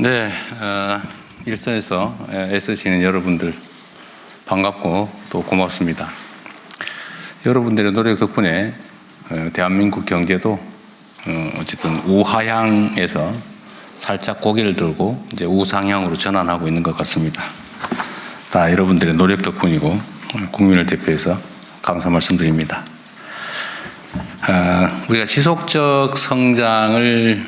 네, 일선에서 애쓰시는 여러분들 반갑고 또 고맙습니다. 여러분들의 노력 덕분에 대한민국 경제도 어쨌든 우하향에서 살짝 고개를 들고 이제 우상향으로 전환하고 있는 것 같습니다. 다 여러분들의 노력 덕분이고 국민을 대표해서 감사 말씀드립니다. 우리가 지속적 성장을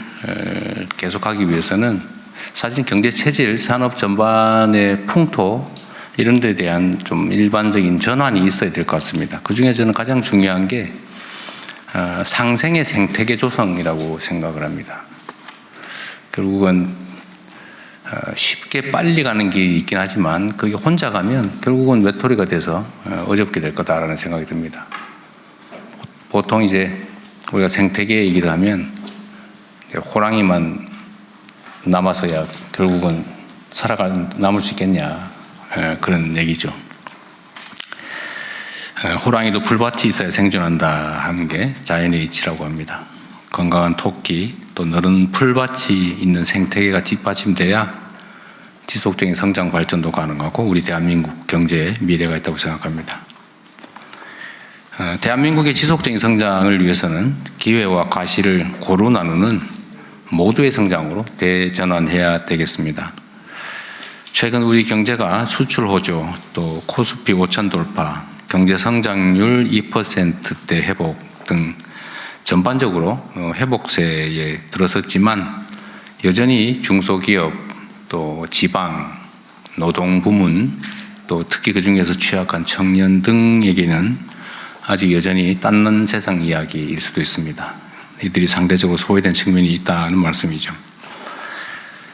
계속하기 위해서는 사실 경제 체질, 산업 전반의 풍토 이런 데 대한 좀 일반적인 전환이 있어야 될 것 같습니다. 그 중에 저는 가장 중요한 게 상생의 생태계 조성이라고 생각을 합니다. 결국은 쉽게 빨리 가는 길이 있긴 하지만 그게 혼자 가면 결국은 외톨이가 돼서 어렵게 될 거다라는 생각이 듭니다. 보통 이제 우리가 생태계 얘기를 하면 호랑이만 남아서야 결국은 남을 수 있겠냐, 그런 얘기죠. 호랑이도 풀밭이 있어야 생존한다 하는 게 자연의 이치라고 합니다. 건강한 토끼 또 너른 풀밭이 있는 생태계가 뒷받침돼야 지속적인 성장 발전도 가능하고 우리 대한민국 경제에 미래가 있다고 생각합니다. 대한민국의 지속적인 성장을 위해서는 기회와 과실을 고루 나누는 모두의 성장으로 대전환해야 되겠습니다. 최근 우리 경제가 수출 호조, 또 코스피 5천 돌파, 경제 성장률 2%대 회복 등 전반적으로 회복세에 들어섰지만 여전히 중소기업, 또 지방, 노동 부문, 또 특히 그 중에서 취약한 청년 등에게는 아직 여전히 닦는 세상 이야기일 수도 있습니다. 이들이 상대적으로 소외된 측면이 있다는 말씀이죠.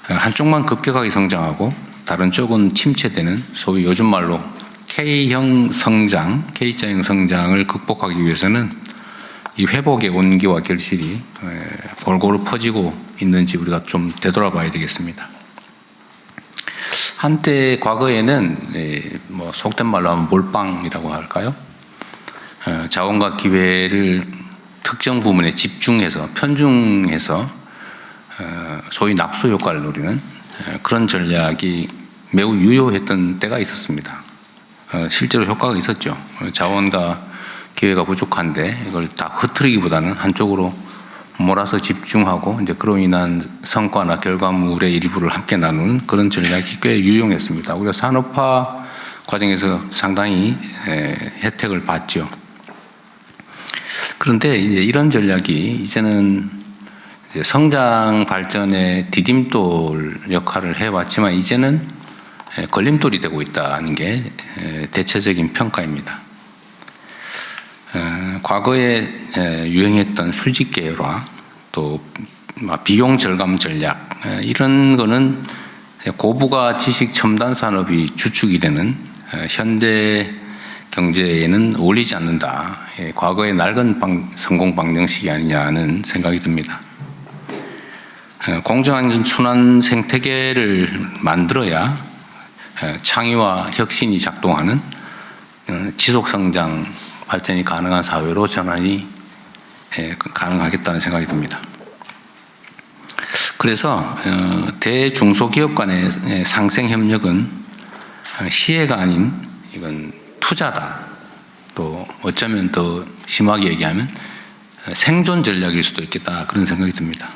한쪽만 급격하게 성장하고 다른 쪽은 침체되는 소위 요즘 말로 K형 성장, K자형 성장을 극복하기 위해서는 이 회복의 온기와 결실이 골고루 퍼지고 있는지 우리가 좀 되돌아봐야 되겠습니다. 한때 과거에는 속된 말로 하면 몰빵이라고 할까요? 자원과 기회를 특정 부분에 집중해서 편중해서 소위 낙수 효과를 노리는 그런 전략이 매우 유효했던 때가 있었습니다. 실제로 효과가 있었죠. 자원과 기회가 부족한데 이걸 다 흐트리기보다는 한쪽으로 몰아서 집중하고 이제 그로 인한 성과나 결과물의 일부를 함께 나누는 그런 전략이 꽤 유용했습니다. 우리가 산업화 과정에서 상당히 혜택을 봤죠. 그런데 이제 이런 전략이 이제는 이제 성장 발전의 디딤돌 역할을 해왔지만 이제는 걸림돌이 되고 있다는 게 대체적인 평가입니다. 과거에 유행했던 수직 계열화, 또 비용 절감 전략 이런 거는 고부가 지식 첨단 산업이 주축이 되는 현대 경제에는 어울리지 않는다. 과거의 낡은 성공 방정식이 아니냐는 생각이 듭니다. 공정한 순환 생태계를 만들어야 창의와 혁신이 작동하는 지속성장 발전이 가능한 사회로 전환이 가능하겠다는 생각이 듭니다. 그래서 대중소기업 간의 상생협력은 시혜가 아닌 이건 투자다. 또 어쩌면 더 심하게 얘기하면 생존 전략일 수도 있겠다 그런 생각이 듭니다.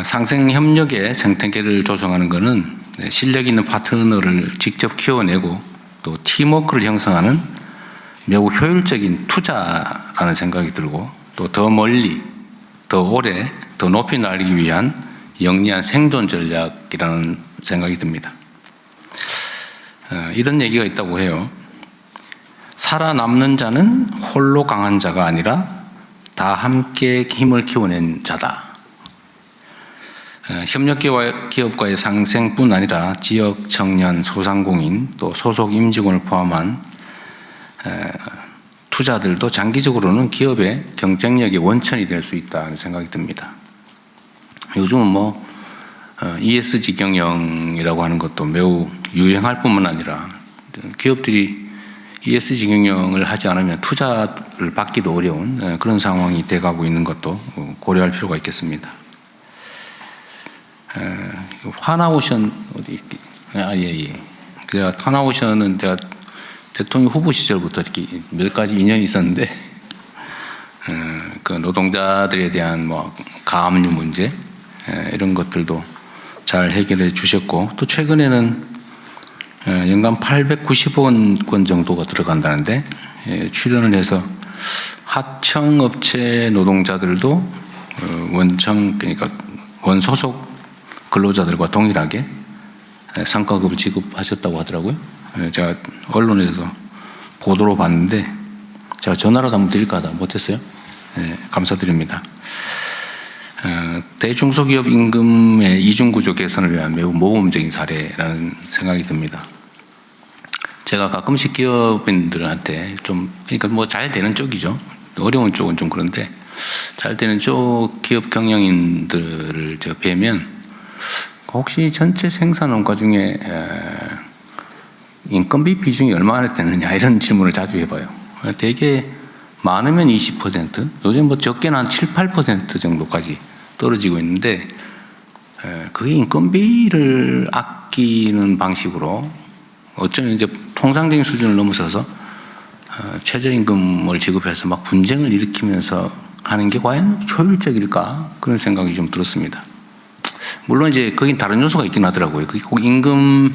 상생협력의 생태계를 조성하는 것은 실력 있는 파트너를 직접 키워내고 또 팀워크를 형성하는 매우 효율적인 투자라는 생각이 들고 또 더 멀리, 더 오래, 더 높이 날리기 위한 영리한 생존 전략이라는 생각이 듭니다. 이런 얘기가 있다고 해요. 살아남는 자는 홀로 강한 자가 아니라 다 함께 힘을 키워낸 자다. 협력기업과의 상생뿐 아니라 지역 청년, 소상공인, 또 소속 임직원을 포함한 투자들도 장기적으로는 기업의 경쟁력의 원천이 될 수 있다는 생각이 듭니다. 요즘은 ESG 경영이라고 하는 것도 매우 유행할 뿐만 아니라 기업들이 ESG 경영을 하지 않으면 투자를 받기도 어려운 그런 상황이 돼가고 있는 것도 고려할 필요가 있겠습니다. 하나오션 어디 예. 제가 하나오션은 제가 대통령 후보 시절부터 이렇게 몇 가지 인연이 있었는데 그 노동자들에 대한 뭐 가압류 문제 이런 것들도 잘 해결해 주셨고 또 최근에는 연간 890원 정도가 들어간다는데 출연을 해서 하청업체 노동자들도 원청 그러니까 원소속 근로자들과 동일하게 성과급을 지급하셨다고 하더라고요. 제가 언론에서 보도로 봤는데 제가 전화라도 한번 드릴까 하다 못했어요. 감사드립니다. 대중소기업 임금의 이중구조 개선을 위한 매우 모범적인 사례라는 생각이 듭니다. 제가 가끔씩 기업인들한테 좀 그러니까 뭐 잘 되는 쪽이죠. 어려운 쪽은 좀 그런데 잘 되는 쪽 기업 경영인들을 제가 뵈면 혹시 전체 생산 원가 중에 인건비 비중이 얼마나 되느냐 이런 질문을 자주 해봐요. 되게 많으면 20%, 요즘 뭐 적게는 한 7, 8% 정도까지 떨어지고 있는데 그게 인건비를 아끼는 방식으로 어쩌면 이제 통상적인 수준을 넘어서서 최저임금을 지급해서 막 분쟁을 일으키면서 하는 게 과연 효율적일까 그런 생각이 좀 들었습니다. 물론 이제 거긴 다른 요소가 있긴 하더라고요. 그게 꼭 임금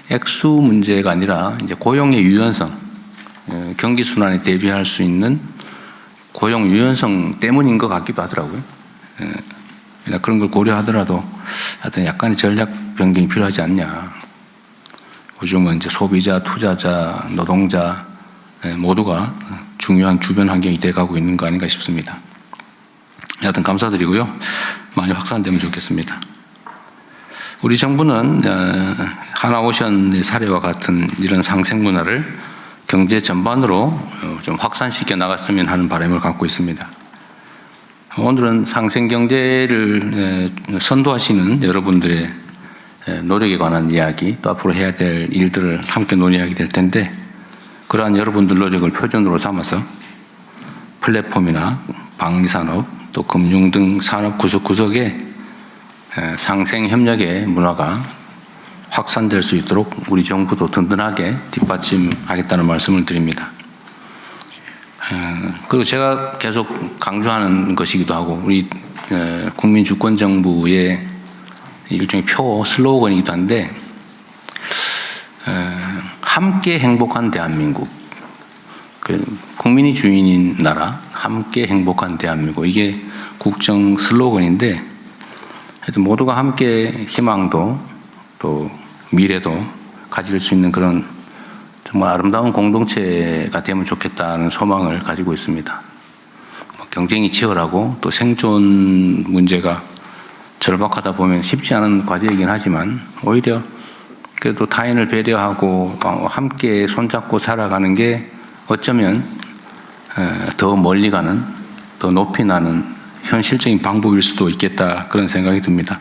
액수 문제가 아니라 이제 고용의 유연성, 경기 순환에 대비할 수 있는 고용 유연성 때문인 것 같기도 하더라고요. 그런 걸 고려하더라도 하여튼 약간의 전략 변경이 필요하지 않냐. 요즘은 이제 소비자, 투자자, 노동자 모두가 중요한 주변 환경이 돼가고 있는 거 아닌가 싶습니다. 하여튼 감사드리고요. 많이 확산되면 좋겠습니다. 우리 정부는 하나오션의 사례와 같은 이런 상생 문화를 경제 전반으로 좀 확산시켜 나갔으면 하는 바람을 갖고 있습니다. 오늘은 상생 경제를 선도하시는 여러분들의 노력에 관한 이야기, 또 앞으로 해야 될 일들을 함께 논의하게 될 텐데 그러한 여러분들 노력을 표준으로 삼아서 플랫폼이나 방위산업, 또 금융 등 산업 구석구석에 상생 협력의 문화가 확산될 수 있도록 우리 정부도 든든하게 뒷받침하겠다는 말씀을 드립니다. 그리고 제가 계속 강조하는 것이기도 하고 우리 국민주권정부의 일종의 표 슬로건이기도 한데 함께 행복한 대한민국, 국민이 주인인 나라, 함께 행복한 대한민국 이게 국정 슬로건인데 하여튼 모두가 함께 희망도 또 미래도 가질 수 있는 그런 정말 아름다운 공동체가 되면 좋겠다는 소망을 가지고 있습니다. 경쟁이 치열하고 또 생존 문제가 절박하다 보면 쉽지 않은 과제이긴 하지만 오히려 그래도 타인을 배려하고 함께 손잡고 살아가는 게 어쩌면 더 멀리 가는, 더 높이 나는 현실적인 방법일 수도 있겠다 그런 생각이 듭니다.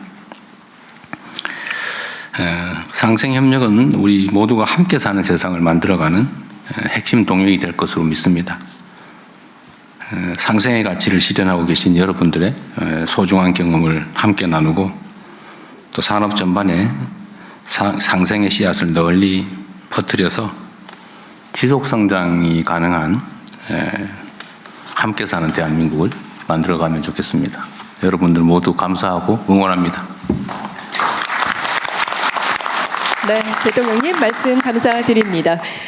상생협력은 우리 모두가 함께 사는 세상을 만들어가는 핵심 동력이 될 것으로 믿습니다. 상생의 가치를 실현하고 계신 여러분들의 소중한 경험을 함께 나누고 또 산업 전반에 상생의 씨앗을 널리 퍼뜨려서 지속성장이 가능한 함께 사는 대한민국을 만들어가면 좋겠습니다. 여러분들 모두 감사하고 응원합니다. 네, 대통령님 말씀 감사드립니다.